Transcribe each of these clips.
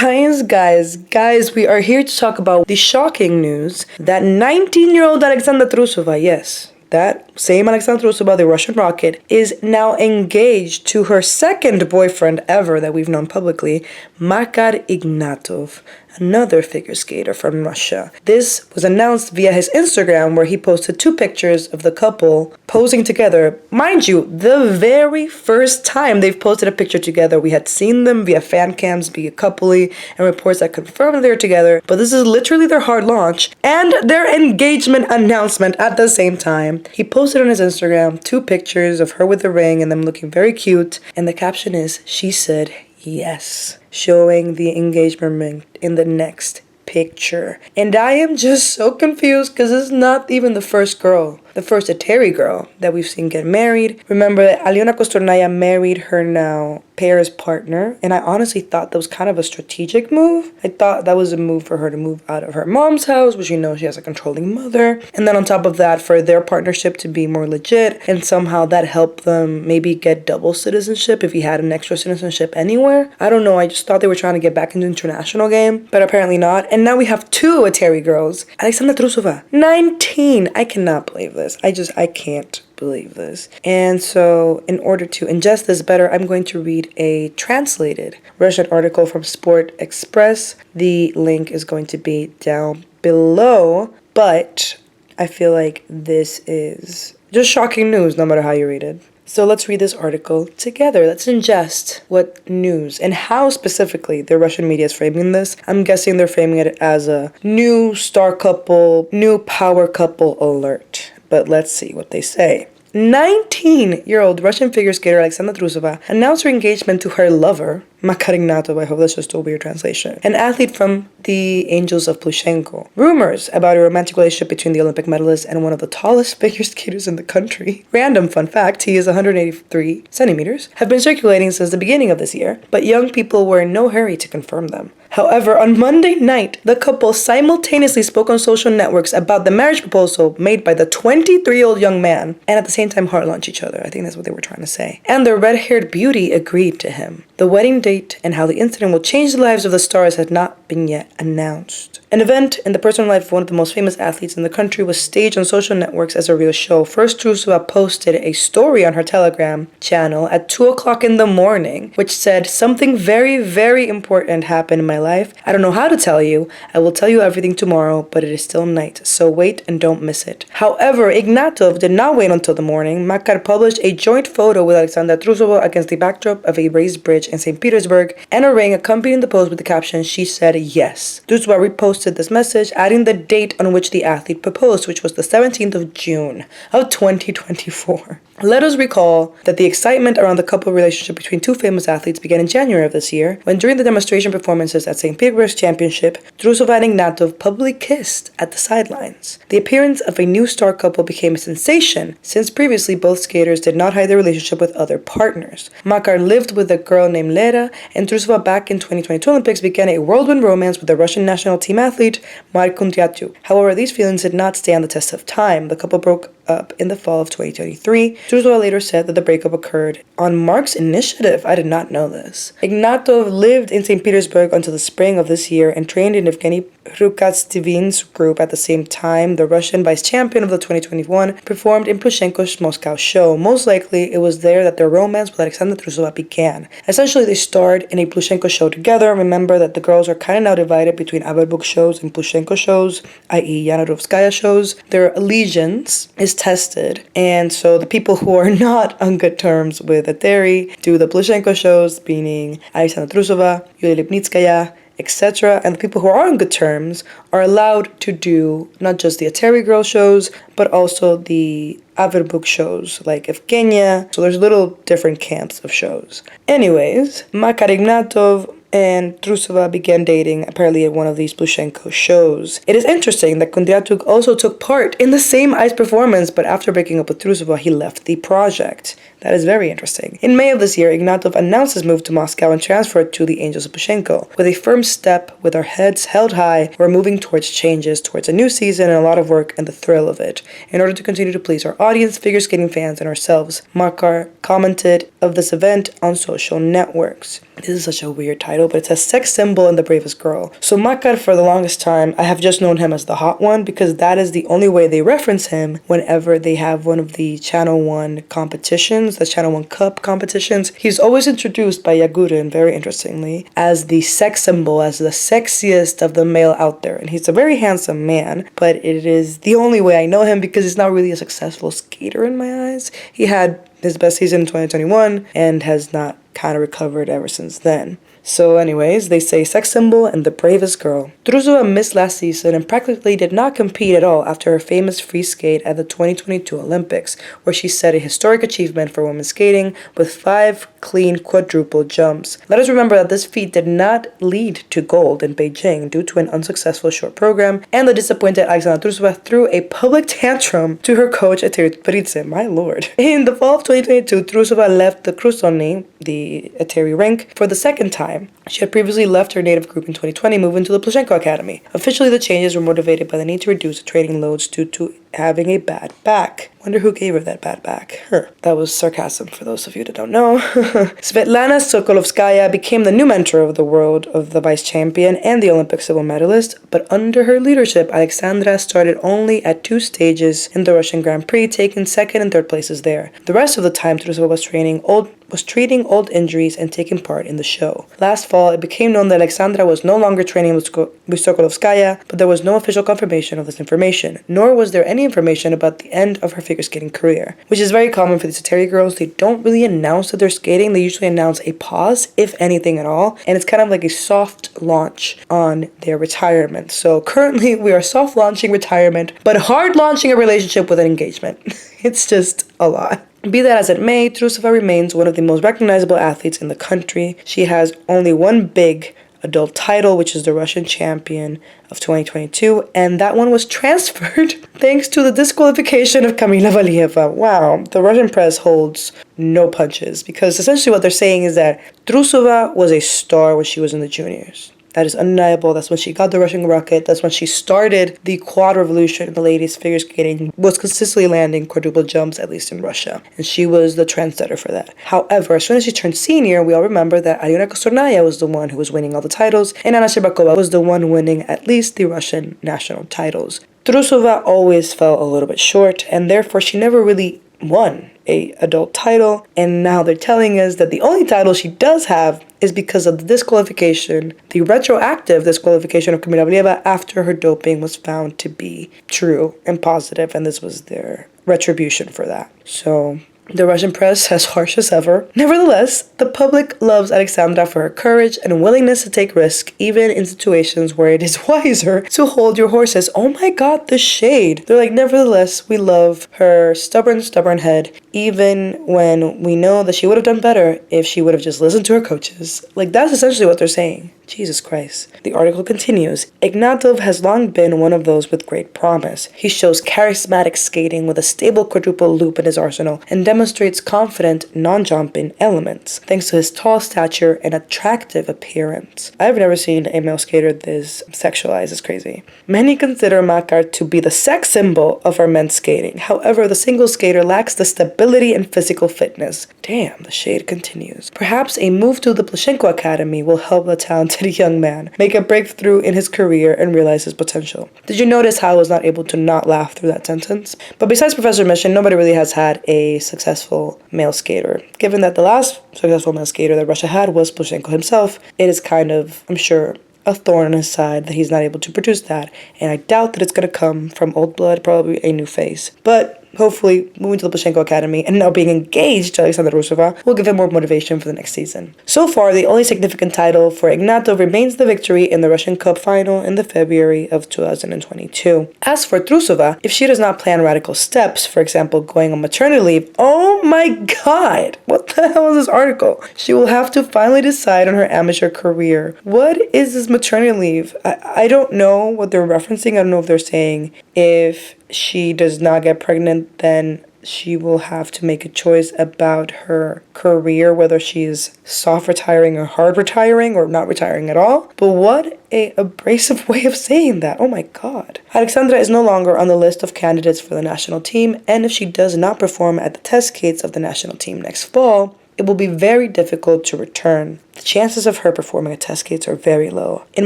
Guys, we are here to talk about the shocking news that 19-year-old Alexandra Trusova, yes, that same Alexandra Trusova, the Russian rocket, is now engaged to her second boyfriend ever that we've known publicly, Makar Ignatov, another figure skater from Russia. This was announced via his Instagram, where he posted 2 pictures of the couple posing together. Mind you, the very first time they've posted a picture together, we had seen them via fan cams, via coupley, and reports that confirmed they're together, but this is literally their hard launch and their engagement announcement at the same time. He posted on his Instagram 2 pictures of her with the ring and them looking very cute, and the caption is, "She said yes," showing the engagement ring in the next picture. And I am just so confused because it's not even the first Eteri girl that we've seen get married. Remember, Aliona Kostornaya married her now pair's partner, and I honestly thought that was kind of a strategic move. I thought that was a move for her to move out of her mom's house, which you know she has a controlling mother, and then on top of that, for their partnership to be more legit, and somehow that helped them maybe get double citizenship if he had an extra citizenship anywhere. I don't know, I just thought they were trying to get back into the international game, but apparently not. And now we have 2 Eteri girls. Alexandra Trusova, 19. I cannot believe this. I can't believe this. And so in order to ingest this better, I'm going to read a translated Russian article from Sport Express. The link is going to be down below, but I feel like this is just shocking news no matter how you read it. So let's read this article together. Let's ingest what news and how specifically the Russian media is framing this. I'm guessing they're framing it as a new star couple, new power couple alert. But let's see what they say. 19-year-old Russian figure skater Alexandra Trusova announced her engagement to her lover, Makar Ignatov, I hope that's just a weird translation, an athlete from the Angels of Plushenko. Rumors about a romantic relationship between the Olympic medalist and one of the tallest figure skaters in the country, random fun fact, he is 183 centimeters, have been circulating since the beginning of this year, but young people were in no hurry to confirm them. However, on Monday night, the couple simultaneously spoke on social networks about the marriage proposal made by the 23-year-old young man, and at the same time heart launch each other. I think that's what they were trying to say. And the red-haired beauty agreed to him. The wedding date and how the incident will change the lives of the stars had not been yet announced. An event in the personal life of one of the most famous athletes in the country was staged on social networks as a real show. First, Trusova posted a story on her Telegram channel at 2 o'clock in the morning, which said, "Something very, very important happened in my life. I don't know how to tell you. I will tell you everything tomorrow, but it is still night, so wait and don't miss it." However, Ignatov did not wait until the morning. Makar published a joint photo with Alexandra Trusova against the backdrop of a raised bridge in St. Petersburg, and a ring accompanying the post with the caption, "She said yes." Trusova reposted this message, adding the date on which the athlete proposed, which was the 17th of June of 2024. Let us recall that the excitement around the couple relationship between 2 famous athletes began in January of this year, when during the demonstration performances at St. Petersburg's Championship, Trusova and Ignatov publicly kissed at the sidelines. The appearance of a new star couple became a sensation, since previously both skaters did not hide their relationship with other partners. Makar lived with a girl named Lera, and Trusova back in 2022 Olympics began a whirlwind romance with the Russian national team athlete Mark Kondratyuk. However, these feelings did not stand the test of time. The couple broke up in the fall of 2023. Trusova later said that the breakup occurred on Mark's initiative. I did not know this. Ignatov lived in St. Petersburg until the spring of this year and trained in Evgeny Hrukatstevin's group. At the same time, the Russian vice champion of the 2021 performed in Plushenko's Moscow show. Most likely, it was there that their romance with Alexandra Trusova began. Essentially, they starred in a Plushenko show together. Remember that the girls are kind of now divided between Averbuk shows and Plushenko shows, i.e. Yana Rovskaya shows. Their allegiance is tested, and so the people who are not on good terms with Eteri do the Plushenko shows, meaning Alexandra Trusova, Yulia Lipnitskaya, etc. And the people who are on good terms are allowed to do not just the Eteri girl shows, but also the Averbuk shows like Evgenia. So there's little different camps of shows. Anyways, Makar Ignatov and Trusova began dating apparently at one of these Plushenko shows. It is interesting that Kondratyuk also took part in the same ice performance, but after breaking up with Trusova, he left the project. That is very interesting. In May of this year, Ignatov announced his move to Moscow and transferred to the Angels of Pushenko. With a firm step, with our heads held high, we're moving towards changes, towards a new season and a lot of work and the thrill of it. In order to continue to please our audience, figure skating fans, and ourselves, Makar commented of this event on social networks. This is such a weird title, but it's a sex symbol and the bravest girl. So Makar, for the longest time, I have just known him as the hot one because that is the only way they reference him whenever they have one of the Channel 1 competitions, the Channel 1 Cup competitions. He's always introduced by Yagurin, very interestingly, as the sex symbol, as the sexiest of the male out there. And he's a very handsome man, but it is the only way I know him because he's not really a successful skater in my eyes. He had his best season in 2021 and has not kind of recovered ever since then. So anyways, they say sex symbol and the bravest girl. Trusova missed last season and practically did not compete at all after her famous free skate at the 2022 Olympics, where she set a historic achievement for women's skating with 5 clean quadruple jumps. Let us remember that this feat did not lead to gold in Beijing due to an unsuccessful short program, and the disappointed Alexandra Trusova threw a public tantrum to her coach Eteri Prix. My lord. In the fall of 2022, Trusova left the Krusoni, the Eteri rink, for the second time. She had previously left her native group in 2020, moving to the Plushenko Academy. Officially, the changes were motivated by the need to reduce the training loads due to having a bad back. Wonder who gave her that bad back. That was sarcasm for those of you that don't know. Svetlana Sokolovskaya became the new mentor of the world of the vice champion and the Olympic silver medalist, but under her leadership, Alexandra started only at 2 stages in the Russian Grand Prix, taking 2nd and 3rd places there. The rest of the time, Trusova was treating old injuries and taking part in the show. Last fall, it became known that Alexandra was no longer training with Sokolovskaya, but there was no official confirmation of this information, nor was there any information about the end of her figure skating career, which is very common for these Eteri girls. They don't really announce that they're skating. They usually announce a pause, if anything at all, and it's kind of like a soft launch on their retirement. So currently, we are soft launching retirement, but hard launching a relationship with an engagement. It's just a lot. Be that as it may, Trusova remains one of the most recognizable athletes in the country. She has only one big adult title, which is the Russian champion of 2022, and that one was transferred thanks to the disqualification of Kamila Valieva. Wow, the Russian press holds no punches, because essentially what they're saying is that Trusova was a star when she was in the juniors. That is undeniable. That's when she got the Russian rocket. That's when she started the quad revolution in the ladies figure skating, was consistently landing quadruple jumps, at least in Russia. And she was the trendsetter for that. However, as soon as she turned senior, we all remember that Alyona Kostornaya was the one who was winning all the titles, and Anna Shcherbakova was the one winning at least the Russian national titles. Trusova always fell a little bit short, and therefore she never really won a adult title, and now they're telling us that the only title she does have is because of the disqualification, the retroactive disqualification of Kamila Valieva after her doping was found to be true and positive, and this was their retribution for that. So the Russian press as harsh as ever. Nevertheless, the public loves Alexandra for her courage and willingness to take risks, even in situations where it is wiser to hold your horses. Oh my god, the shade. They're like, nevertheless, we love her stubborn head, even when we know that she would have done better if she would have just listened to her coaches. Like, that's essentially what they're saying. Jesus Christ. The article continues. Ignatov has long been one of those with great promise. He shows charismatic skating with a stable quadruple loop in his arsenal and demonstrates confident, non-jumping elements, thanks to his tall stature and attractive appearance. I've never seen a male skater this sexualized. It's crazy. Many consider Makar to be the sex symbol of our men's skating. However, the single skater lacks the stability and physical fitness. Damn, the shade continues. Perhaps a move to the Plushenko Academy will help the talented young man make a breakthrough in his career and realize his potential. Did you notice how I was not able to not laugh through that sentence? But besides Professor Mission, nobody really has had a successful male skater. Given that the last successful male skater that Russia had was Plushenko himself, it is kind of, I'm sure, a thorn on his side that he's not able to produce that. And I doubt that it's going to come from old blood, probably a new face. But hopefully, moving to the Plushenko Academy and now being engaged to Alexandra Trusova will give him more motivation for the next season. So far, the only significant title for Ignatov remains the victory in the Russian Cup final in the February of 2022. As for Trusova, if she does not plan radical steps, for example, going on maternity leave, oh my god, what the hell is this article? She will have to finally decide on her amateur career. What is this maternity leave? I don't know what they're referencing. I don't know if they're saying if she does not get pregnant, then she will have to make a choice about her career, whether she's soft retiring or hard retiring or not retiring at all. But what a abrasive way of saying that. Oh my god. Alexandra is no longer on the list of candidates for the national team, and if she does not perform at the test skates of the national team next fall, it will be very difficult to return. The chances of her performing at test skates are very low. In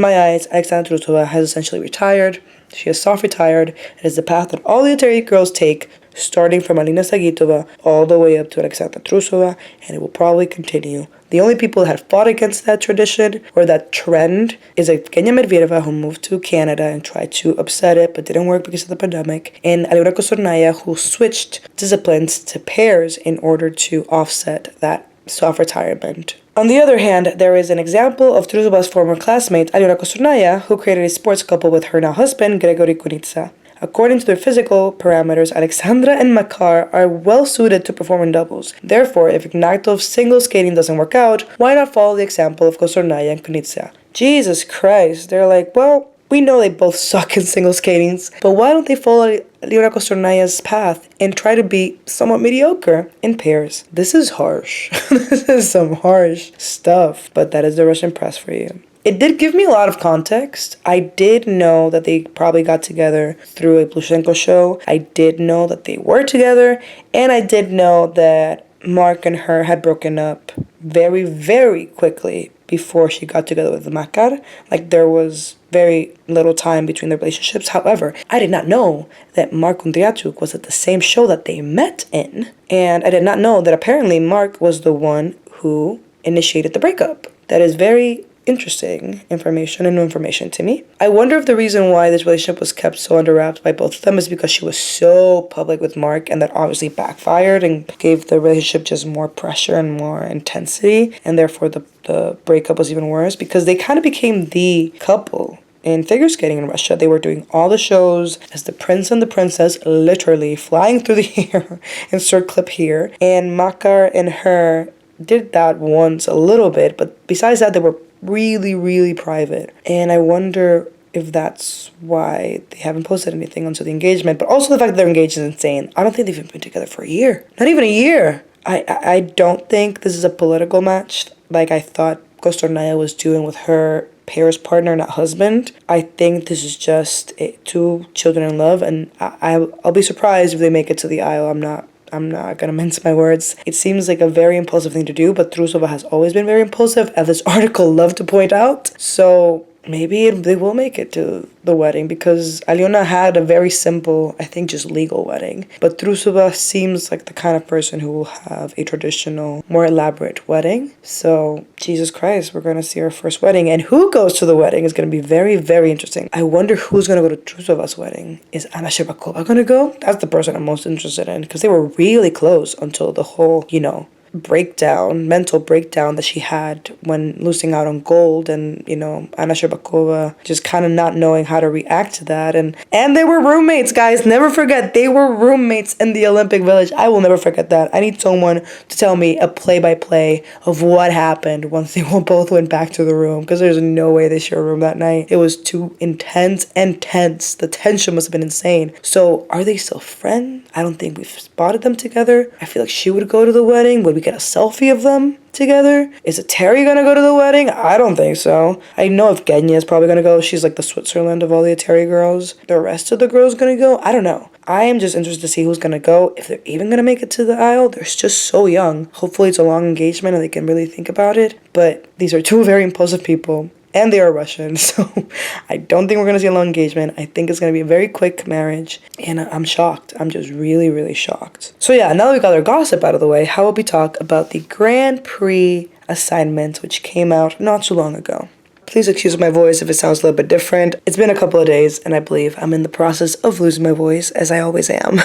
my eyes, Alexandra Trusova has essentially retired. She has soft retired. It is the path that all the Eteri girls take, starting from Alina Sagitova all the way up to Alexandra Trusova, and it will probably continue. The only people that have fought against that tradition or that trend is Evgenia Medvedeva, who moved to Canada and tried to upset it but didn't work because of the pandemic, and Aliona Kostornaya, who switched disciplines to pairs in order to offset that soft retirement. On the other hand, there is an example of Trusova's former classmate, Aliona Kostornaya, who created a sports couple with her now husband, Gregory Kunitsa. According to their physical parameters, Alexandra and Makar are well suited to perform in doubles. Therefore, if Ignatov's single skating doesn't work out, why not follow the example of Kostornaya and Kunitsa? Jesus Christ, they're like, well, we know they both suck in single skatings, but why don't they follow Leona Kostornaya's path and try to be somewhat mediocre in pairs? This is harsh. This is some harsh stuff, but that is the Russian press for you. It did give me a lot of context. I did know that they probably got together through a Plushenko show. I did know that they were together, and I did know that Mark and her had broken up very, very quickly before she got together with Makar. Like, there was very little time between their relationships. However, I did not know that Mark Kundryachuk was at the same show that they met in. And I did not know that apparently Mark was the one who initiated the breakup. That is very interesting information and new information to me. I wonder if the reason why this relationship was kept so under wraps by both of them is because she was so public with Mark, and that obviously backfired and gave the relationship just more pressure and more intensity, and therefore the breakup was even worse, because they kind of became the couple in figure skating in Russia. They were doing all the shows as the prince and the princess, literally flying through the air, insert clip here, and Makar and her did that once a little bit, but besides that, they were really, really private. And I wonder if that's why they haven't posted anything until the engagement. But also the fact that they're engaged is insane. I don't think they've even been together for a year. Not even a year. I don't think this is a political match like I thought Kostornaya was doing with her pairs partner, not husband. I think this is just two children in love, and I'll be surprised if they make it to the aisle. I'm not gonna mince my words. It seems like a very impulsive thing to do, but Trusova has always been very impulsive, as this article loved to point out. So maybe they will make it to the wedding, because Aliona had a very simple, I think just legal wedding. But Trusova seems like the kind of person who will have a traditional, more elaborate wedding. So, Jesus Christ, we're going to see our first wedding. And who goes to the wedding is going to be very, very interesting. I wonder who's going to go to Trusova's wedding. Is Anna Shcherbakova going to go? That's the person I'm most interested in, because they were really close until the whole, mental breakdown that she had when losing out on gold, and Anna Shcherbakova just kind of not knowing how to react to that, and they were roommates, guys. Never forget, they were roommates in the Olympic Village. I will never forget that. I need someone to tell me a play-by-play of what happened once they both went back to the room, because there's no way they shared a room that night. It was too intense and tense. The tension must have been insane. So are they still friends? I don't think we've spotted them together. I feel like she would go to the wedding. Would we get a selfie of them together? Is Terry gonna go to the wedding? I don't think so. I know if Genya is probably gonna go. She's like the Switzerland of all the Terry girls. The rest of the girls gonna go? I don't know. I am just interested to see who's gonna go, if they're even gonna make it to the aisle. They're just so young. Hopefully it's a long engagement and they can really think about it. But these are two very impulsive people, and they are Russian, so I don't think we're going to see a long engagement. I think it's going to be a very quick marriage, and I'm shocked. I'm just really, really shocked. So yeah, now that we got our gossip out of the way, how about we talk about the Grand Prix assignment, which came out not too long ago. Please excuse my voice if it sounds a little bit different. It's been a couple of days, and I believe I'm in the process of losing my voice, as I always am.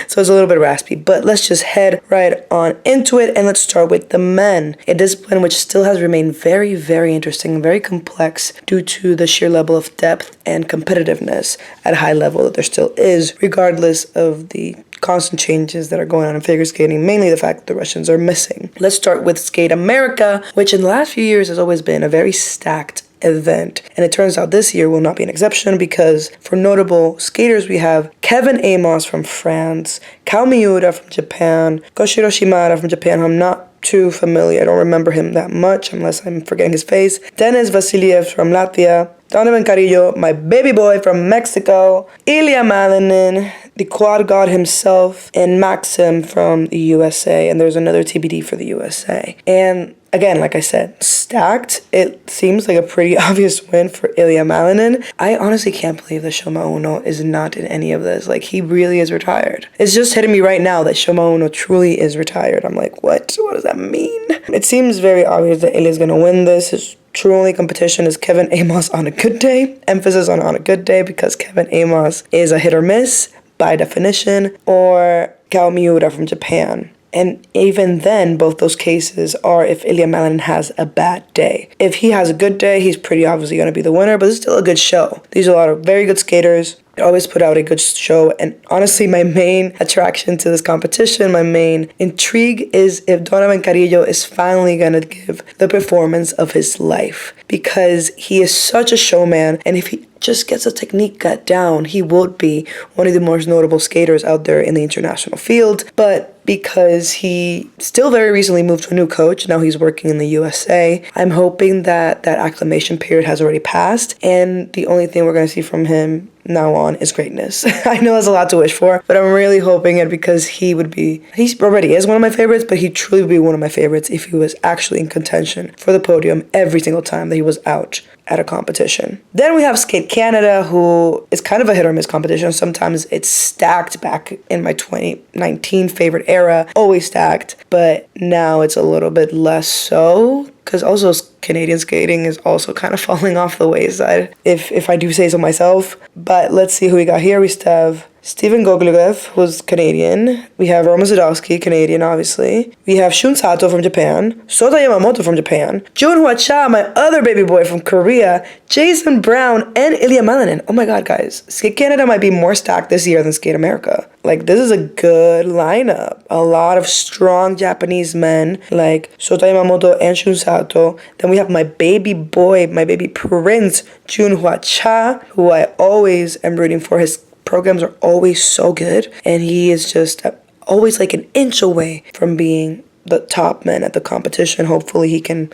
So it's a little bit raspy, but let's just head right on into it, and let's start with the men. A discipline which still has remained very, very interesting, very complex, due to the sheer level of depth and competitiveness at a high level that there still is, regardless of the constant changes that are going on in figure skating, mainly the fact that the Russians are missing. Let's start with Skate America, which in the last few years has always been a very stacked event. And it turns out this year will not be an exception because for notable skaters, we have Kevin Amos from France, Kao Miura from Japan, Koshiro Shimada from Japan, who I'm not too familiar. I don't remember him that much unless I'm forgetting his face. Denis Vasiliev from Latvia, Donovan Carrillo, my baby boy from Mexico, Ilya Malinin, the quad god himself, and Maxim from the USA. And there's another TBD for the USA. And again, like I said, stacked. It seems like a pretty obvious win for Ilya Malinin. I honestly can't believe that Shoma Uno is not in any of this. Like, he really is retired. It's just hitting me right now that Shoma Uno truly is retired. I'm like, what? What does that mean? It seems very obvious that Ilya's gonna win this. His true only competition is Kevin Amos on a good day. Emphasis on a good day because Kevin Amos is a hit or miss by definition, or Kao Miura from Japan. And even then, both those cases are if Ilya Malinin has a bad day. If he has a good day, he's pretty obviously going to be the winner, but it's still a good show. These are a lot of very good skaters. They always put out a good show. And honestly, my main attraction to this competition, my main intrigue is if Donovan Carrillo is finally going to give the performance of his life. Because he is such a showman, and if he just gets a technique cut down, he would be one of the most notable skaters out there in the international field. But because he still very recently moved to a new coach, now he's working in the USA, I'm hoping that that acclimation period has already passed, and the only thing we're going to see from him now on is greatness. I know that's a lot to wish for, but I'm really hoping it because he already is one of my favorites, but he truly would be one of my favorites if he was actually in contention for the podium every single time that he was out at a competition. Then we have Skate Canada, who is kind of a hit or miss competition. Sometimes it's stacked back in my 2019 favorite era, always stacked, but now it's a little bit less so because also Canadian skating is also kind of falling off the wayside, if I do say so myself. But let's see who we got here. We still have Steven Gogolev, who's Canadian. We have Roman Zadowski, Canadian, obviously. We have Shun Sato from Japan. Sota Yamamoto from Japan. Junhwa Cha, my other baby boy from Korea. Jason Brown, and Ilya Malinin. Oh my god, guys. Skate Canada might be more stacked this year than Skate America. Like, this is a good lineup. A lot of strong Japanese men like Sota Yamamoto and Shun Sato. Then we have my baby boy, my baby prince, Junhwa Cha, who I always am rooting for. His programs are always so good, and he is just always like an inch away from being the top man at the competition. Hopefully he can,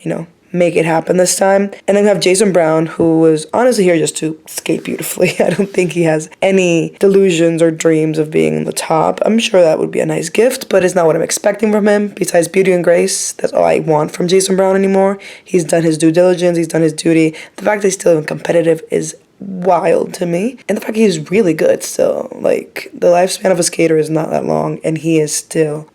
make it happen this time. And then we have Jason Brown, who is honestly here just to skate beautifully. I don't think he has any delusions or dreams of being in the top. I'm sure that would be a nice gift, but it's not what I'm expecting from him. Besides beauty and grace, that's all I want from Jason Brown anymore. He's done his due diligence, he's done his duty. The fact that he's still even competitive is wild to me, and the fact he's really good still. Like, the lifespan of a skater is not that long, and he is still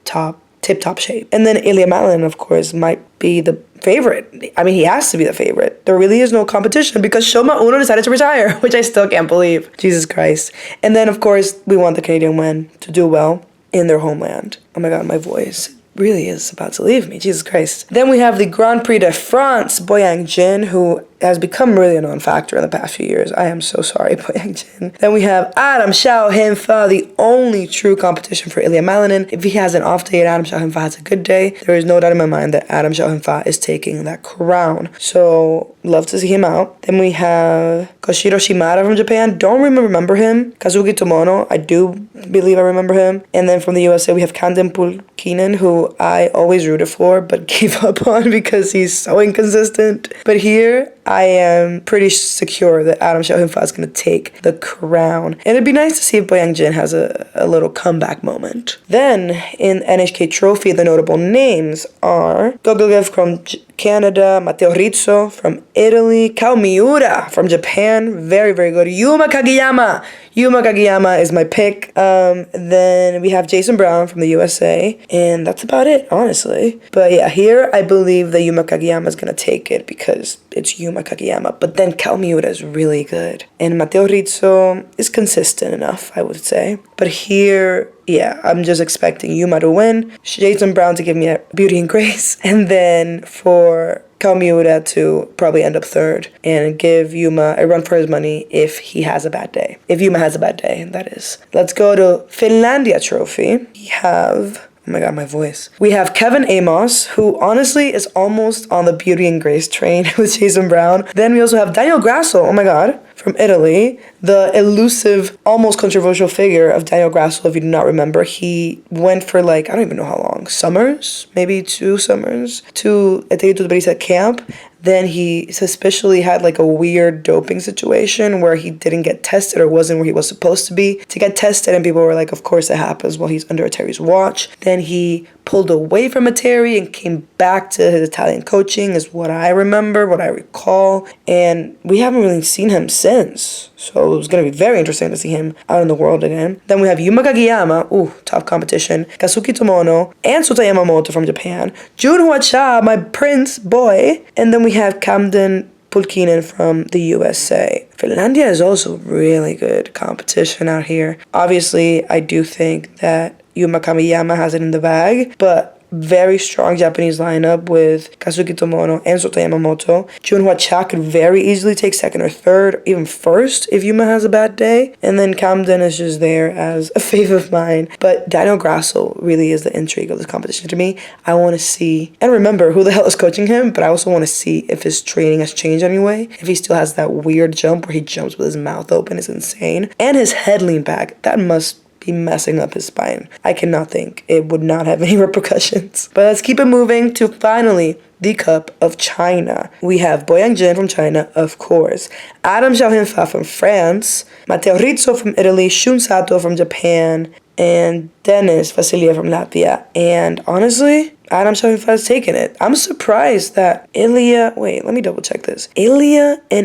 tip-top shape. And then Ilya Malinin, of course, might be the favorite. I mean, he has to be the favorite. There really is no competition because Shoma Uno decided to retire, which I still can't believe. Jesus Christ. And then, of course, we want the Canadian men to do well in their homeland. Oh my god, my voice really is about to leave me. Jesus Christ. Then we have the Grand Prix de France, Boyang Jin, who has become really a non-factor in the past few years. I am so sorry, Boyang Jin. Then we have Adam Xiao Himfa, the only true competition for Ilya Malinin. If he has an off day and Adam Xiao Himfa has a good day, there is no doubt in my mind that Adam Xiao Himfa is taking that crown. So, love to see him out. Then we have Koshiro Shimada from Japan. Don't remember him. Kazuki Tomono, I do believe I remember him. And then from the USA, we have Kanden Pulkinen, who I always rooted for, but gave up on because he's so inconsistent. But here, I am pretty secure that Adam Xiao Himfa is going to take the crown. And it'd be nice to see if Boyang Jin has a little comeback moment. Then, in NHK Trophy, the notable names are Gogolev from Canada, Matteo Rizzo from Italy, Kao Miura from Japan, very, very good. Yuma Kageyama is my pick. Then we have Jason Brown from the USA, and that's about it, honestly. But yeah, here I believe that Yuma Kageyama is going to take it because it's Yuma Kageyama. But then Kao Miura is really good, and Matteo Rizzo is consistent enough, I would say. But here, yeah, I'm just expecting Yuma to win, Jason Brown to give me a beauty and grace, and then for Kao Miura to probably end up third and give Yuma a run for his money if he has a bad day. If Yuma has a bad day, that is. Let's go to Finlandia Trophy. We have Oh my god, my voice. We have Kevin Amos, who honestly is almost on the Beauty and Grace train with Jason Brown. Then we also have Daniel Grasso, oh my god, from Italy. The elusive, almost controversial figure of Daniel Grasso, if you do not remember. He went for like, I don't even know how long, summers? Maybe 2 summers to Eterio Brisa camp. Then he suspiciously had like a weird doping situation where he didn't get tested or wasn't where he was supposed to be to get tested, and people were like, of course it happens while he's under Terry's watch. Then he pulled away from Terry and came back to his Italian coaching is what I remember, what I recall, and we haven't really seen him since. So it's going to be very interesting to see him out in the world again. Then we have Yuma Kagiyama, tough competition, Kazuki Tomono, and Sota Yamamoto from Japan, Jun Hwa-cha, my prince boy, and then we have Camden Pulkinen from the USA. Finlandia is also really good competition out here. Obviously, I do think that Yuma Kamiyama has it in the bag, but very strong Japanese lineup with Kazuki Tomono and Sota Yamamoto. Jun Hwa-cha could very easily take second or third, even first if Yuma has a bad day. And then Camden is just there as a fave of mine. But Daniel Grasso really is the intrigue of this competition to me. I want to see, and remember who the hell is coaching him, but I also want to see if his training has changed anyway. If he still has that weird jump where he jumps with his mouth open, is insane. And his head lean back, that must be messing up his spine. I cannot think it would not have any repercussions. But let's keep it moving to finally the Cup of China. We have Boyang Jin from China, of course, Adam Xiaohien-fa from France, Matteo Rizzo from Italy, Shun Sato from Japan, and Denis Vasiliev from Latvia. And honestly, Adam Xiaohien-fa has taken it. I'm surprised that Ilya and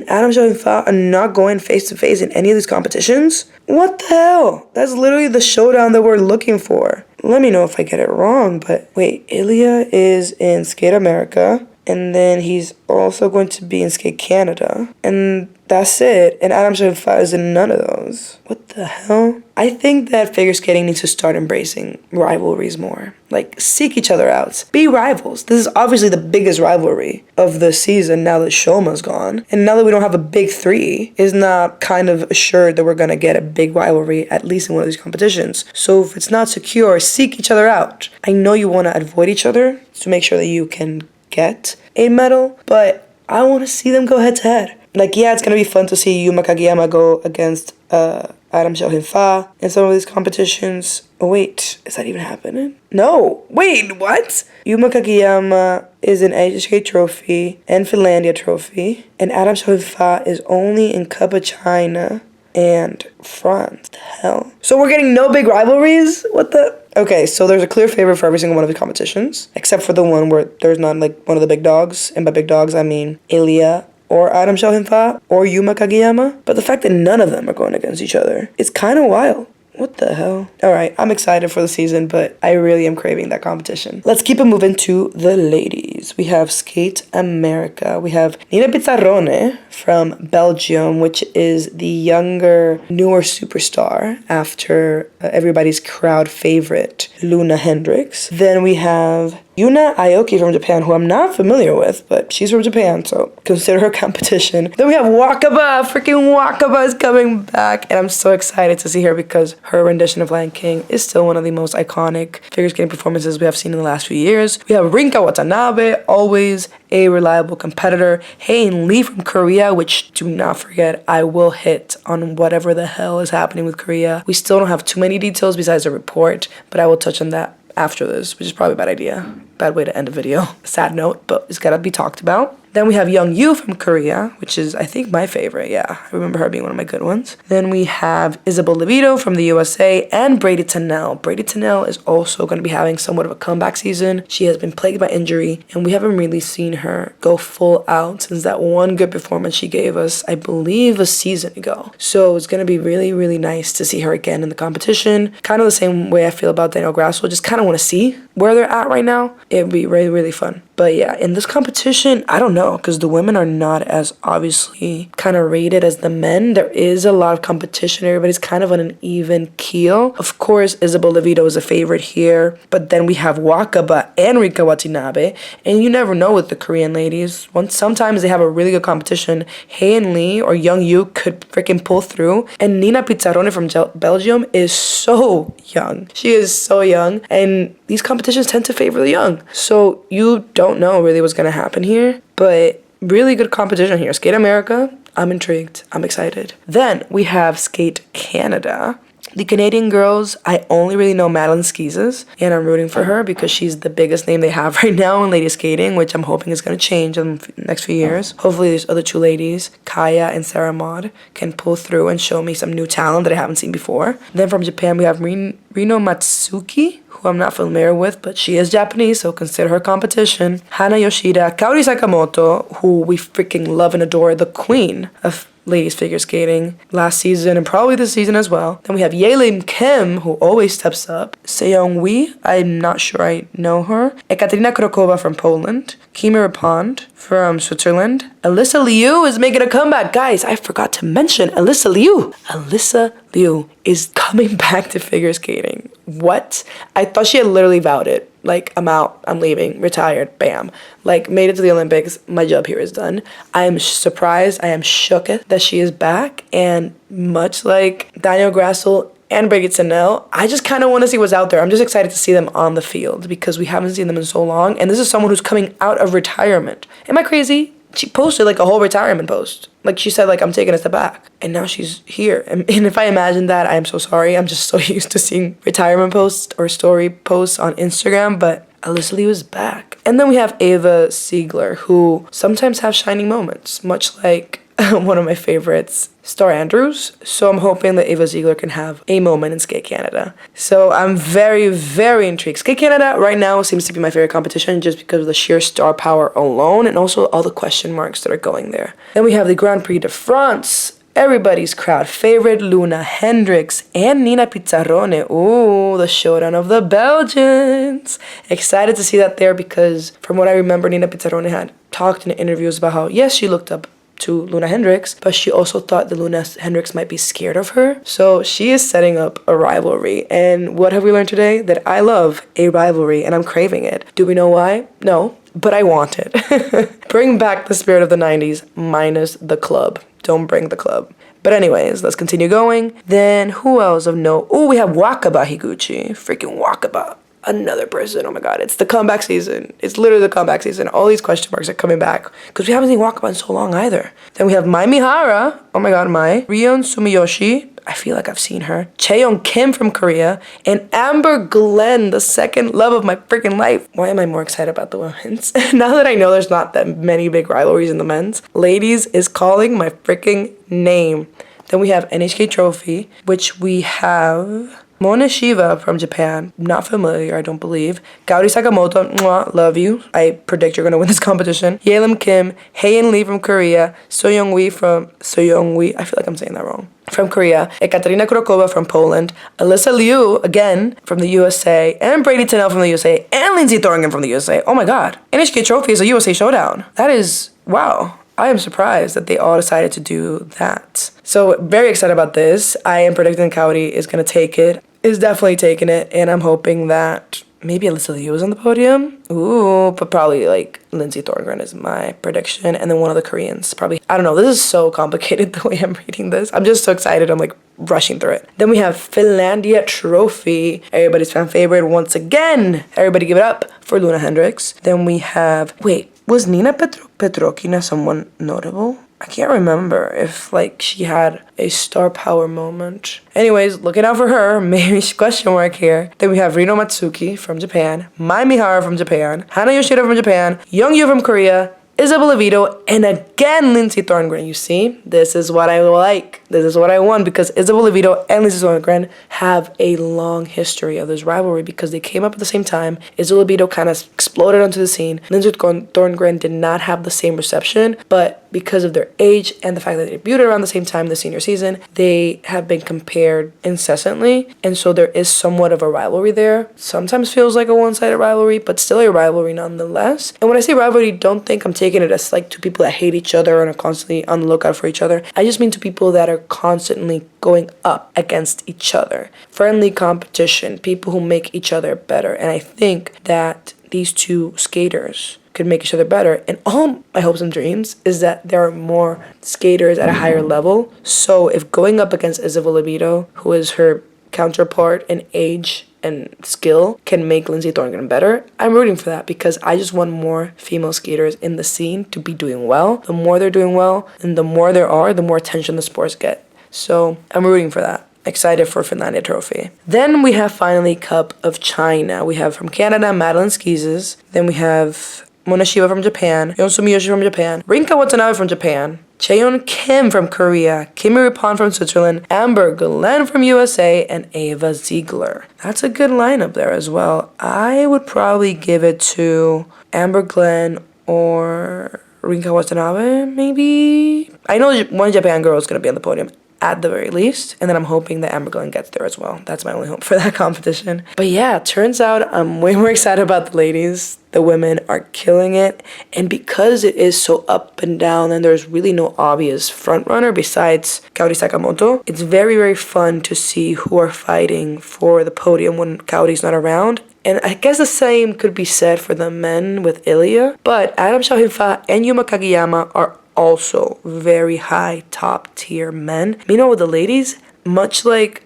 Adam Xiaohien-fa are not going face to face in any of these competitions. What the hell? That's literally the showdown that we're looking for. Let me know if I get it wrong, but wait, Ilya is in Skate America, and then he's also going to be in Skate Canada, and that's it. And Adam Xiaohien-fa is in none of those. What the hell? I think that figure skating needs to start embracing rivalries more. Like, seek each other out. Be rivals. This is obviously the biggest rivalry of the season now that Shoma's gone. And now that we don't have a big 3, it's not kind of assured that we're going to get a big rivalry, at least in one of these competitions. So if it's not secure, seek each other out. I know you want to avoid each other to make sure that you can get a medal, but I want to see them go head to head. Like, yeah, it's going to be fun to see Yuma Kagiyama go against Adam Xiaohien-fa in some of these competitions. Oh, wait, is that even happening? No, wait, what? Yuma Kagiyama is an HK trophy and Finlandia trophy, and Adam Xiaohien-fa is only in Cup of China and France. What the hell? So we're getting no big rivalries? What the? Okay, so there's a clear favorite for every single one of the competitions, except for the one where there's not like one of the big dogs, and by big dogs I mean Ilya or Adam Xiaohien-fa or Yuma Kagiyama. But the fact that none of them are going against each other, it's kind of wild. What the hell? Alright, I'm excited for the season, but I really am craving that competition. Let's keep it moving to the ladies. We have Skate America. We have Nina Pizzarrone from Belgium, which is the younger, newer superstar after everybody's crowd favorite, Luna Hendricks. Then we have Yuna Aoki from Japan, who I'm not familiar with, but she's from Japan, so consider her competition. Then we have Wakaba. Freaking Wakaba is coming back, and I'm so excited to see her because her rendition of Lion King is still one of the most iconic figure skating performances we have seen in the last few years. We have Rinka Watanabe, always a reliable competitor. Hae-in Lee from Korea, which, do not forget, I will hit on whatever the hell is happening with Korea. We still don't have too many details besides a report, but I will touch on that after this, which is probably a bad idea. Bad way to end a video. Sad note, but it's gotta be talked about. Then we have Young Yu from Korea, which is, I think, my favorite. Yeah, I remember her being one of my good ones. Then we have Isabel Levito from the USA and Brady Tennell. Brady Tennell is also going to be having somewhat of a comeback season. She has been plagued by injury, and we haven't really seen her go full out since that one good performance she gave us, I believe, a season ago. So it's going to be really, really nice to see her again in the competition. Kind of the same way I feel about Daniel Grasso. Just kind of want to see where they're at right now. It would be really, really fun. But yeah, in this competition, I don't know, because the women are not as obviously kind of rated as the men. There is a lot of competition. Everybody's kind of on an even keel. Of course, Isabel Levito is a favorite here, but then we have Wakaba and Rika Watanabe, and you never know with the Korean ladies. Sometimes they have a really good competition. Hae Lee or Young Yu could freaking pull through, and Nina Pizzarone from Belgium is so young. She is so young, and these competitions tend to favor the young. So you don't know really what's going to happen here, but really good competition here. Skate America, I'm intrigued. I'm excited. Then we have Skate Canada. The Canadian girls, I only really know Madeline Skeezes, and I'm rooting for her because she's the biggest name they have right now in lady skating, which I'm hoping is going to change in the next few years. Hopefully these other two ladies, Kaya and Sarah Maud, can pull through and show me some new talent that I haven't seen before. Then from Japan, we have Rino Matsuki, who I'm not familiar with, but she is Japanese, so consider her competition. Hana Yoshida, Kaori Sakamoto, who we freaking love and adore, the queen of ladies figure skating last season and probably this season as well. Then we have Yelim Kim, who always steps up. Seong Wee, I'm not sure I know her. Ekaterina Krokova from Poland. Kimira Pond from Switzerland. Alyssa Liu is making a comeback. Guys, I forgot to mention Alyssa Liu. Alyssa Liu is coming back to figure skating. What? I thought she had literally vowed it. Like, I'm out, I'm leaving, retired, bam. Like, made it to the Olympics, my job here is done. I am surprised, I am shook that she is back, and much like Daniel Grassel and Brigitte Sennel, I just kind of want to see what's out there. I'm just excited to see them on the field because we haven't seen them in so long, and this is someone who's coming out of retirement. Am I crazy? She posted like a whole retirement post. Like she said, like, I'm taking a step back. And now she's here. And if I imagine that, I am so sorry. I'm just so used to seeing retirement posts or story posts on Instagram. But Alyssa Liu is back. And then we have Ava Ziegler, who sometimes have shining moments, much like one of my favorites, Star Andrews. So I'm hoping that Ava Ziegler can have a moment in Skate Canada. So I'm very, very intrigued. Skate Canada right now seems to be my favorite competition just because of the sheer star power alone and also all the question marks that are going there. Then we have the Grand Prix de France. Everybody's crowd favorite, Luna Hendricks and Nina Pizzarone. Ooh, the showdown of the Belgians. Excited to see that there because from what I remember, Nina Pizzarone had talked in interviews about how, yes, she looked up to Luna Hendricks, but she also thought that Luna Hendricks might be scared of her. So she is setting up a rivalry. And what have we learned today? That I love a rivalry and I'm craving it. Do we know why? No, but I want it. Bring back the spirit of the 90s minus the club. Don't bring the club. But anyways, let's continue going. Then who else of note? Oh, we have Wakaba Higuchi. Freaking Wakaba. Another person. Oh my god, it's the comeback season. It's literally the comeback season. All these question marks are coming back because we haven't seen Wakaba in so long either. Then we have Mai Mihara. Oh my god, Mai. Rion Sumiyoshi. I feel like I've seen her. Chaeyoung Kim from Korea. And Amber Glenn, the second love of my freaking life. Why am I more excited about the women's? Now that I know there's not that many big rivalries in the men's, ladies is calling my freaking name. Then we have NHK Trophy, which we have Mona Shiva from Japan, not familiar, I don't believe. Kaori Sakamoto, mwah, love you. I predict you're gonna win this competition. Yelim Kim, Hae Lee from Korea, Soyoung Wee, I feel like I'm saying that wrong, from Korea, Ekaterina Krokova from Poland, Alyssa Liu, again, from the USA, and Brady Tennell from the USA, and Lindsay Thornton from the USA. Oh my god, NHK Trophy is a USA showdown. That is, wow. I am surprised that they all decided to do that. So very excited about this. I am predicting Kaori is going to take it. Is definitely taking it. And I'm hoping that maybe Alyssa Liu is on the podium. Ooh, but probably like Lindsay Thorngren is my prediction. And then one of the Koreans. Probably, I don't know. This is so complicated the way I'm reading this. I'm just so excited. I'm like rushing through it. Then we have Finlandia Trophy. Everybody's fan favorite once again. Everybody give it up for Luna Hendricks. Then we have, wait. Was Nina Petrokina someone notable? I can't remember if, like, she had a star power moment. Anyways, looking out for her, maybe question mark here. Then we have Rino Matsuki from Japan, Mai Mihara from Japan, Hana Yoshida from Japan, Young Yu from Korea, Isabel Levito, and again Lindsay Thorngren. You see, this is what I like. This is what I want because Isabel Levito and Lindsay Thorngren have a long history of this rivalry because they came up at the same time. Isabel Levito kind of exploded onto the scene. Lindsay Thorngren did not have the same reception, but because of their age and the fact that they debuted around the same time the senior season, they have been compared incessantly, and so there is somewhat of a rivalry there. Sometimes feels like a one-sided rivalry, but still a rivalry nonetheless. And when I say rivalry, don't think I'm taking it as like two people that hate each other and are constantly on the lookout for each other. I just mean two people that are constantly going up against each other. Friendly competition, people who make each other better. And I think that these two skaters could make each other better. And all my hopes and dreams is that there are more skaters at a higher level. So if going up against Isabel Libido, who is her counterpart in age and skill, can make Lindsay Thornton better, I'm rooting for that because I just want more female skaters in the scene to be doing well. The more they're doing well and the more there are, the more attention the sports get. So I'm rooting for that. Excited for Finlandia Trophy. Then we have finally Cup of China. We have from Canada, Madeline Skeezes. Then we have Mona Shiba from Japan, Yeonsu Miyoshi from Japan, Rinka Watanabe from Japan, Cheon Kim from Korea, Kimi Rippon from Switzerland, Amber Glenn from USA, and Ava Ziegler. That's a good lineup there as well. I would probably give it to Amber Glenn or Rinka Watanabe, maybe. I know one Japan girl is going to be on the podium at the very least, and then I'm hoping that Amber Glenn gets there as well. That's my only hope for that competition. But yeah, turns out I'm way more excited about the ladies. The women are killing it, and because it is so up and down and there's really no obvious front runner besides Kaori Sakamoto, it's very, very fun to see who are fighting for the podium when Kaori's not around. And I guess the same could be said for the men with Ilya, but Adam Shaohinfa and Yuma Kageyama are also very high top tier men. Meanwhile with the ladies, much like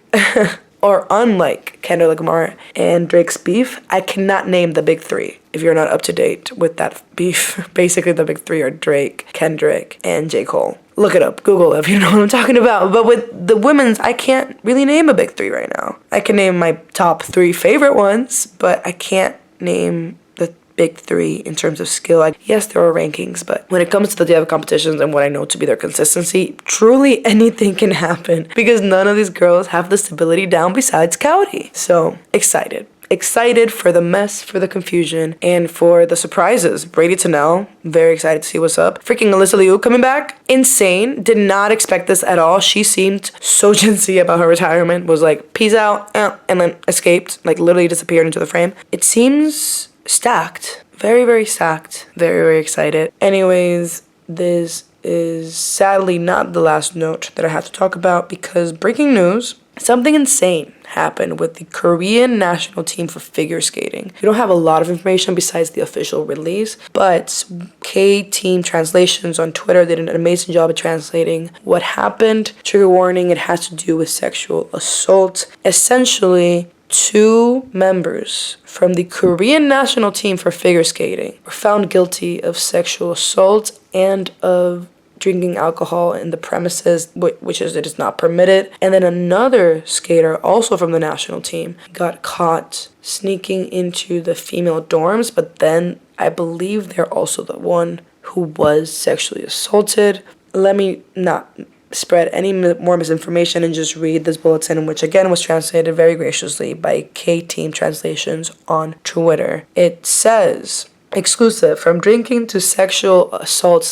or unlike Kendall Lamar and Drake's beef, I cannot name the big three if you're not up to date with that beef. Basically the big three are Drake, Kendrick, and J. Cole. Look it up, Google it if you know what I'm talking about. But with the women's, I can't really name a big three right now. I can name my top three favorite ones, but I can't name the big three in terms of skill. Yes, there are rankings, but when it comes to the day of competitions and what I know to be their consistency, truly anything can happen because none of these girls have the stability down besides Kaori. So excited. Excited for the mess, for the confusion, and for the surprises. Brady Tennell, very excited to see what's up. Freaking Alyssa Liu coming back. Insane. Did not expect this at all. She seemed so Gen Z about her retirement. Was like, peace out, and then escaped. Like, literally disappeared into the frame. It seems stacked. Very, very stacked. Very, very excited. Anyways, this is sadly not the last note that I have to talk about because breaking news, something insane happened with the Korean national team for figure skating. We don't have a lot of information besides the official release, but K-Team Translations on Twitter did an amazing job of translating what happened. Trigger warning, it has to do with sexual assault. Essentially, 2 members from the Korean national team for figure skating were found guilty of sexual assault and of drinking alcohol in the premises, which is it is not permitted. And then another skater, also from the national team, got caught sneaking into the female dorms, but then I believe they're also the one who was sexually assaulted. Let me not spread any more misinformation and just read this bulletin, which again was translated very graciously by K-Team Translations on Twitter. It says, exclusive, from drinking to sexual assault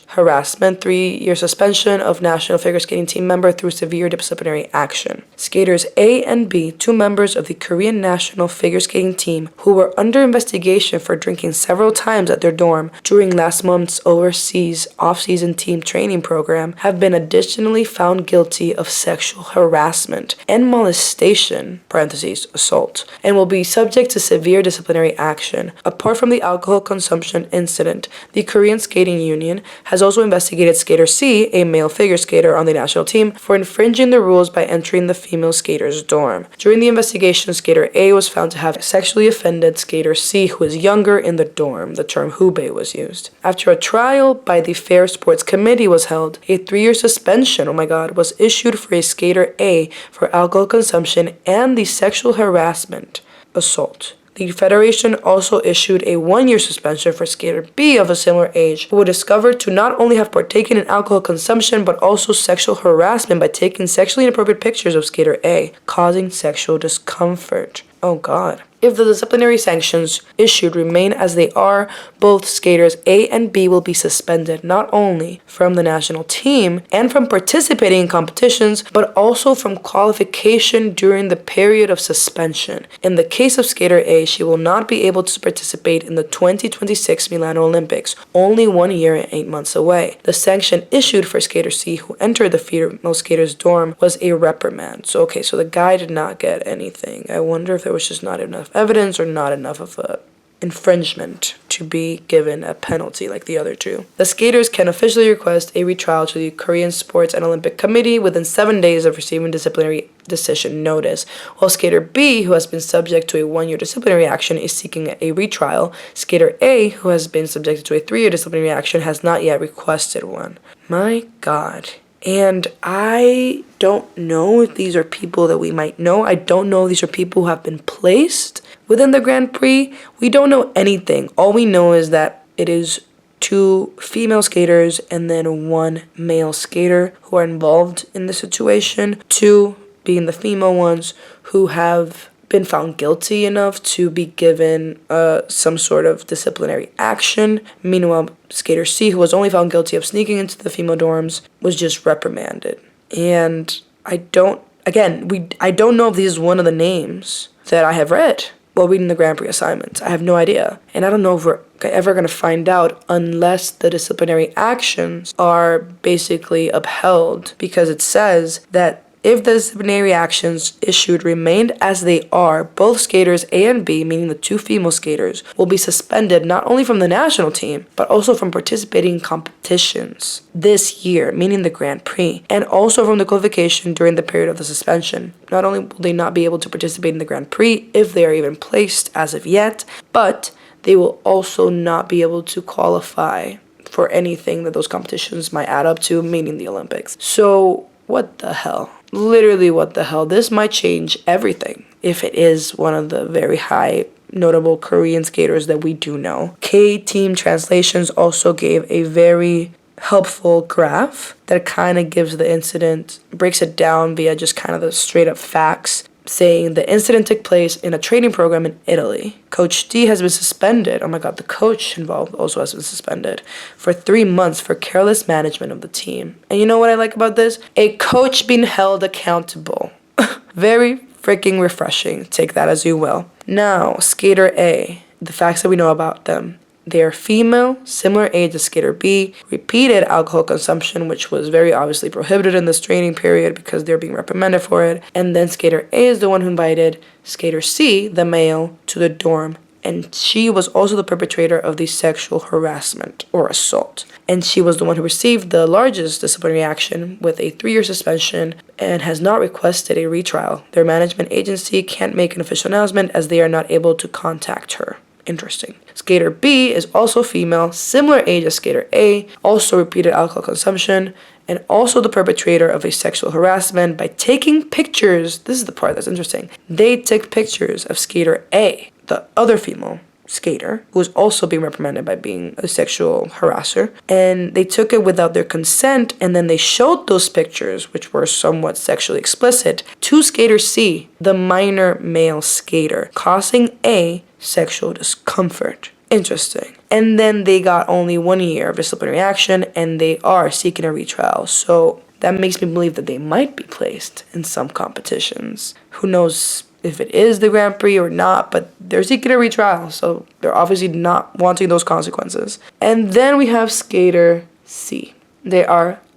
/ harassment, 3-year suspension of national figure skating team member through severe disciplinary action. Skaters A and B, 2 members of the Korean national figure skating team who were under investigation for drinking several times at their dorm during last month's overseas off-season team training program, have been additionally found guilty of sexual harassment and molestation (assault) and will be subject to severe disciplinary action. Apart from the alcohol consumption incident, the Korean Skating Union has also investigated skater C, a male figure skater on the national team, for infringing the rules by entering the female skater's dorm. During the investigation, skater A was found to have sexually offended skater C, who is younger, in the dorm. The term hubei was used. After a trial by the Fair Sports Committee was held, a 3-year suspension, was issued for a skater A for alcohol consumption and the sexual harassment assault. The federation also issued a 1-year suspension for skater B of a similar age, who were discovered to not only have partaken in alcohol consumption but also sexual harassment by taking sexually inappropriate pictures of skater A, causing sexual discomfort. Oh God. If the disciplinary sanctions issued remain as they are, both skaters A and B will be suspended not only from the national team and from participating in competitions, but also from qualification during the period of suspension. In the case of skater A, she will not be able to participate in the 2026 Milano Olympics, only 1 year and 8 months away. The sanction issued for skater C, who entered the female skater's dorm, was a reprimand. So the guy did not get anything. I wonder if there was just not enough evidence or not enough of a infringement to be given a penalty like the other two. The skaters can officially request a retrial to the Korean Sports and Olympic Committee within 7 days of receiving disciplinary decision notice. While skater B, who has been subject to a 1-year disciplinary action, is seeking a retrial, skater A, who has been subjected to a 3-year disciplinary action, has not yet requested one. My God. And I don't know if these are people that we might know. I don't know if these are people who have been placed within the Grand Prix. We don't know anything. All we know is that it is 2 female skaters and then 1 male skater who are involved in the situation. 2 being the female ones who have been found guilty enough to be given some sort of disciplinary action. Meanwhile, skater C, who was only found guilty of sneaking into the female dorms, was just reprimanded. And I don't know if this is one of the names that I have read while reading the Grand Prix assignments. I have no idea. And I don't know if we're ever going to find out unless the disciplinary actions are basically upheld, because it says that if the disciplinary actions issued remained as they are, both skaters A and B, meaning the 2 female skaters, will be suspended not only from the national team, but also from participating in competitions this year, meaning the Grand Prix, and also from the qualification during the period of the suspension. Not only will they not be able to participate in the Grand Prix if they are even placed as of yet, but they will also not be able to qualify for anything that those competitions might add up to, meaning the Olympics. So, what the hell? Literally, what the hell? This might change everything if it is one of the very high notable Korean skaters that we do know. K-Team Translations also gave a very helpful graph that kind of gives the incident, breaks it down via just kind of the straight up facts, saying the incident took place in a training program in Italy. Coach D has been suspended. Oh my God, the coach involved also has been suspended for 3 months for careless management of the team. And you know what I like about this? A coach being held accountable. Very freaking refreshing. Take that as you will. Now, skater A, the facts that we know about them. They are female, similar age as skater B, repeated alcohol consumption, which was very obviously prohibited in this training period because they're being reprimanded for it. And then skater A is the one who invited skater C, the male, to the dorm. And she was also the perpetrator of the sexual harassment or assault. And she was the one who received the largest disciplinary action with a 3-year suspension and has not requested a retrial. Their management agency can't make an official announcement as they are not able to contact her. Interesting. Skater B is also female, similar age as skater A, also repeated alcohol consumption, and also the perpetrator of a sexual harassment by taking pictures. This is the part that's interesting. They took pictures of skater A, the other female skater, who was also being reprimanded by being a sexual harasser, and they took it without their consent, and then they showed those pictures, which were somewhat sexually explicit, to skater C, the minor male skater, causing A sexual discomfort. Interesting. And then they got only 1 year of disciplinary action, and they are seeking a retrial. So that makes me believe that they might be placed in some competitions. Who knows if it is the Grand Prix or not, but they're seeking a retrial, so they're obviously not wanting those consequences. And then we have skater C.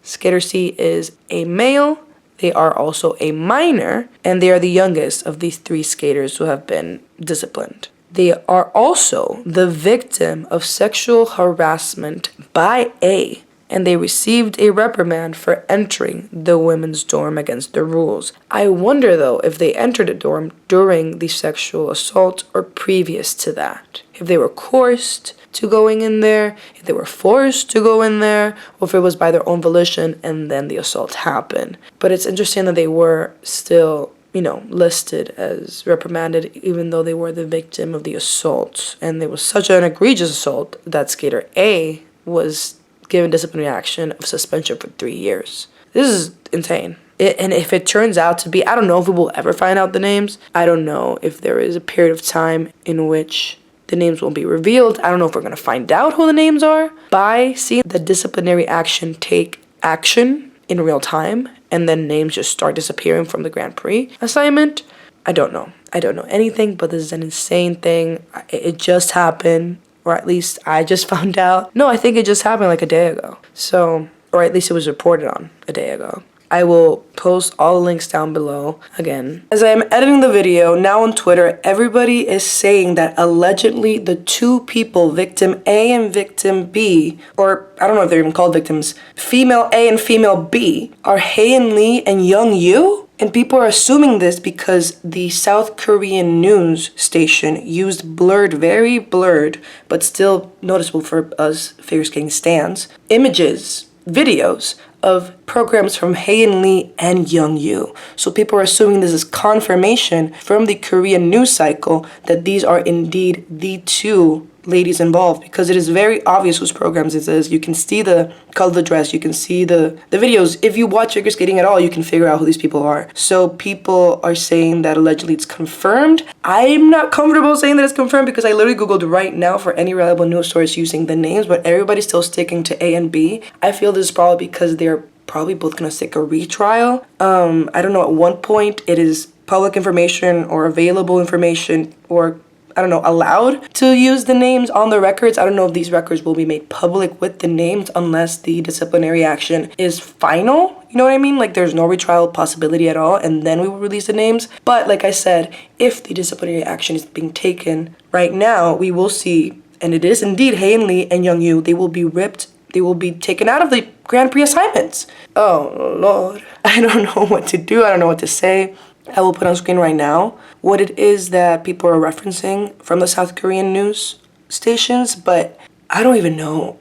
Skater C is a male. They are also a minor, and they are the youngest of these 3 skaters who have been disciplined. They are also the victim of sexual harassment by A, and they received a reprimand for entering the women's dorm against the rules. I wonder, though, if they entered the dorm during the sexual assault or previous to that. If they were coerced to going in there, if they were forced to go in there, or if it was by their own volition and then the assault happened. But it's interesting that they were still listed as reprimanded, even though they were the victim of the assault. And it was such an egregious assault that skater A was given disciplinary action of suspension for 3 years. This is insane. And if it turns out to be, I don't know if we will ever find out the names. I don't know if there is a period of time in which the names won't be revealed. I don't know if we're going to find out who the names are by seeing the disciplinary action take action in real time and then names just start disappearing from the Grand Prix assignment. I don't know. I don't know anything, but this is an insane thing. It just happened, or at least I just found out. No, I think it just happened like a day ago. So, or at least it was reported on a day ago. I will post all the links down below. Again, as I am editing the video, now on Twitter, everybody is saying that allegedly the two people, victim A and victim B, or I don't know if they're even called victims, female A and female B, are Hae-in Lee and Young Yu. And people are assuming this because the South Korean news station used very blurred, but still noticeable for us figure skating stans, images, videos of programs from Hae-in Lee and Young Yu. So people are assuming this is confirmation from the Korean news cycle that these are indeed the two ladies involved, because it is very obvious whose programs it is. You can see the color of the dress, you can see the videos. If you watch figure skating at all, you can figure out who these people are. So people are saying that allegedly it's confirmed. I'm not comfortable saying that it's confirmed because I literally googled right now for any reliable news source using the names, but everybody's still sticking to A and B. I feel this is probably because they're probably both gonna stick a retrial. I don't know, at one point it is public information or available information, or I don't know, allowed to use the names on the records. I don't know if these records will be made public with the names unless the disciplinary action is final. You know what I mean? Like there's no retrial possibility at all, and then we will release the names. But like I said, if the disciplinary action is being taken right now, we will see, and it is indeed Hae-in Lee and Young Yu, they will be ripped. They will be taken out of the Grand Prix assignments. Oh, Lord. I don't know what to do. I don't know what to say. I will put on screen right now what it is that people are referencing from the South Korean news stations, but I don't even know.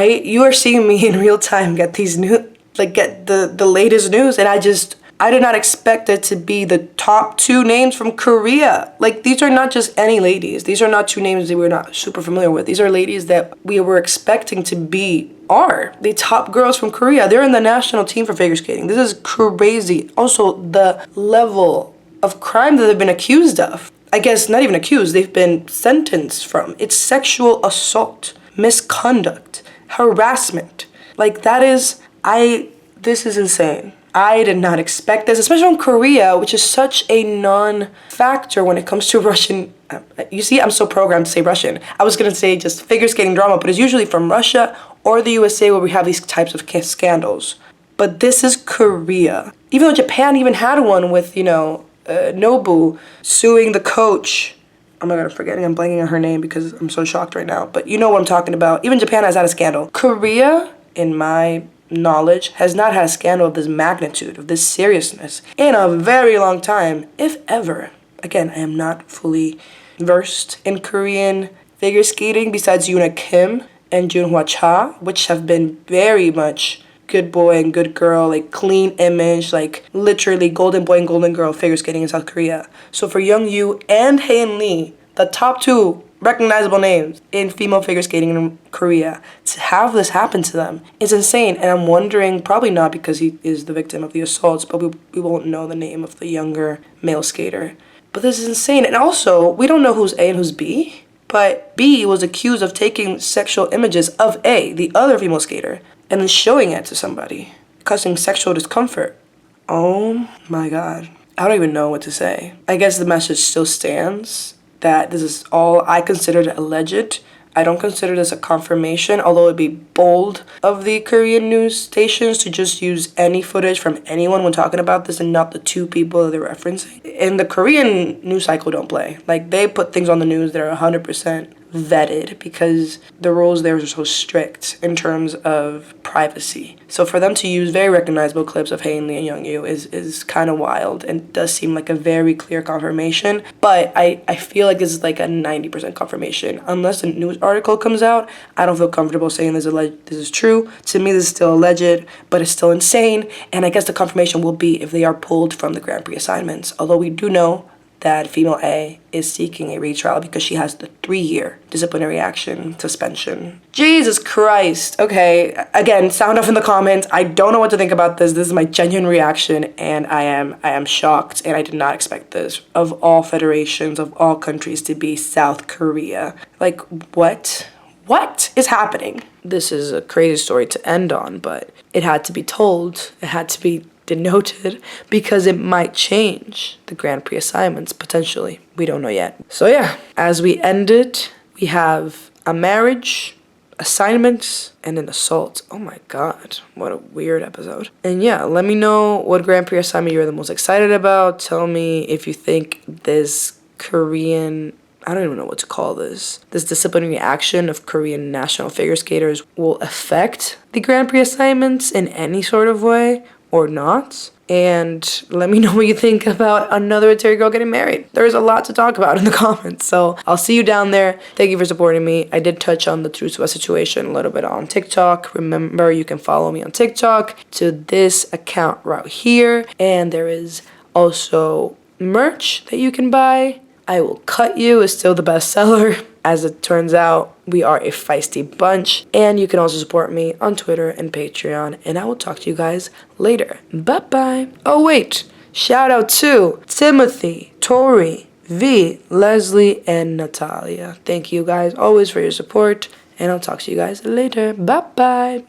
You are seeing me in real time get these get the latest news, and I did not expect it to be the top two names from Korea. Like, these are not just any ladies. These are not two names that we're not super familiar with. These are ladies that we were expecting to be the top girls from Korea. They're in the national team for figure skating. This is crazy. Also, the level of crime that they've been accused of. I guess not even accused, they've been sentenced from. It's sexual assault, misconduct, harassment. Like, this is insane. I did not expect this, especially from Korea, which is such a non-factor when it comes to Russian. You see, I'm so programmed to say Russian. I was going to say just figure skating drama, but it's usually from Russia or the USA where we have these types of scandals. But this is Korea. Even though Japan even had one with, Nobu suing the coach. Oh my God, I'm blanking on her name because I'm so shocked right now. But you know what I'm talking about. Even Japan has had a scandal. Korea, in my knowledge, has not had a scandal of this magnitude, of this seriousness in a very long time, if ever. Again, I am not fully versed in Korean figure skating besides Yoona Kim and Junhwa Cha, which have been very much good boy and good girl, like clean image, like literally golden boy and golden girl figure skating in South Korea. So for Young Yu and Hae-in Lee, the top two recognizable names in female figure skating in Korea, to have this happen to them is insane. And I'm wondering, probably not because he is the victim of the assaults, but we won't know the name of the younger male skater. But this is insane. And also, we don't know who's A and who's B, but B was accused of taking sexual images of A, the other female skater, and then showing it to somebody, causing sexual discomfort. Oh my God. I don't even know what to say. I guess the message still stands that this is all I considered alleged. I don't consider this a confirmation, although it'd be bold of the Korean news stations to just use any footage from anyone when talking about this and not the two people that they're referencing. In the Korean news cycle don't play. Like, they put things on the news that are 100% vetted because the rules there are so strict in terms of privacy. So for them to use very recognizable clips of Hae-in Lee and Young Yu is kind of wild and does seem like a very clear confirmation. But I feel like this is like a 90% confirmation. Unless a news article comes out, I don't feel comfortable saying this is true. To me, this is still alleged, but it's still insane. And I guess the confirmation will be if they are pulled from the Grand Prix assignments. Although we do know that female A is seeking a retrial because she has the 3-year disciplinary action suspension. Jesus Christ. Okay, again, sound off in the comments. I don't know what to think about this. This is my genuine reaction, and I am shocked, and I did not expect this. Of all federations, of all countries, to be South Korea. Like, what? What is happening? This is a crazy story to end on, but it had to be told. It had to be denoted because it might change the Grand Prix assignments potentially. We don't know yet. So yeah, as we end it, we have a marriage, assignments, and an assault. Oh my god, what a weird episode. And yeah, let me know what Grand Prix assignment you're the most excited about. Tell me if you think this Korean, I don't even know what to call this disciplinary action of Korean national figure skaters will affect the Grand Prix assignments in any sort of way or not. And let me know what you think about another Terry girl getting married. There's a lot to talk about in the comments, so I'll see you down there. Thank you for supporting me. I did touch on the Trusova situation a little bit on TikTok. Remember, you can follow me on TikTok to this account right here, and there is also merch that you can buy. I Will Cut You is still the best seller. As it turns out, we are a feisty bunch. And you can also support me on Twitter and Patreon. And I will talk to you guys later. Bye-bye. Oh, wait. Shout out to Timothy, Tori, V, Leslie, and Natalia. Thank you guys always for your support. And I'll talk to you guys later. Bye-bye.